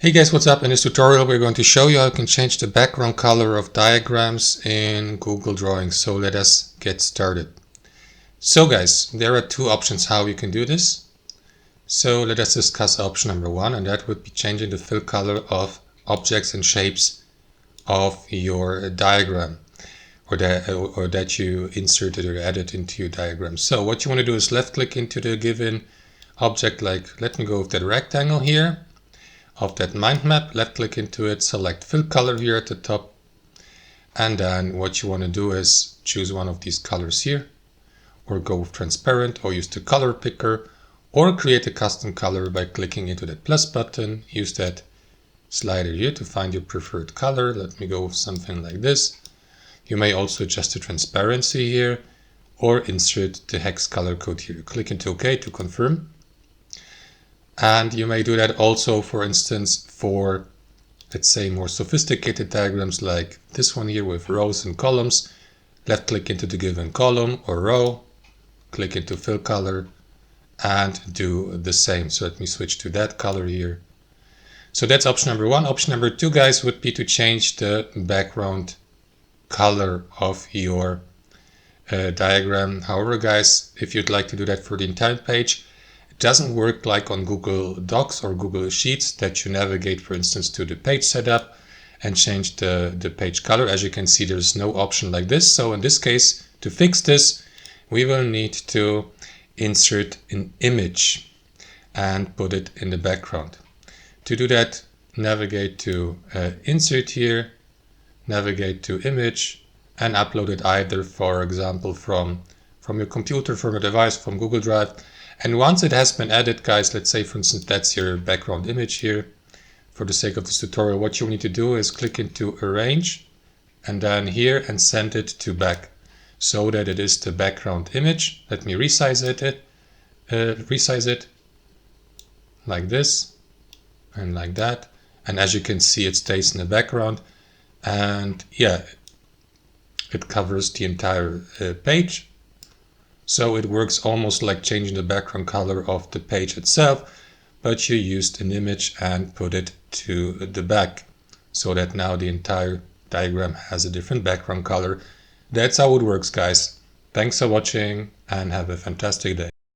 Hey guys, what's up? In this tutorial we're going to show you how you can change the background color of diagrams in Google Drawings. So let us get started. So guys, there are two options how you can do this. So let us discuss option number one, and that would be changing the fill color of objects and shapes of your diagram or that you inserted or added into your diagram. So what you want to do is left click into the given object, like let me go with that rectangle here of that mind map, left click into it, select fill color here at the top, and then what you want to do is choose one of these colors here, or go with transparent, or use the color picker, or create a custom color by clicking into that plus button. Use that slider here to find your preferred color. Let me go with something like this. You may also adjust the transparency here or insert the hex color code here. Click into OK to confirm. And you may do that also, for instance, for, let's say, more sophisticated diagrams like this one here with rows and columns. Left click into the given column or row, click into fill color, and do the same. So let me switch to that color here. So that's option number one. Option number two, guys, would be to change the background color of your diagram. However, guys, if you'd like to do that for the entire page, it doesn't work like on Google Docs or Google Sheets that you navigate, for instance, to the page setup and change the page color. As you can see, there's no option like this. So in this case, to fix this, we will need to insert an image and put it in the background. To do that, navigate to insert here, navigate to image, and upload it either, for example, from your computer, from your device, from Google Drive. And once it has been added, guys, let's say, for instance, that's your background image here. For the sake of this tutorial, what you need to do is click into arrange and then here and send it to back so that it is the background image. Let me resize it like this and like that. And as you can see, it stays in the background. And yeah, it covers the entire page. So it works almost like changing the background color of the page itself, but you used an image and put it to the back so that now the entire diagram has a different background color. That's how it works, guys. Thanks for watching and have a fantastic day.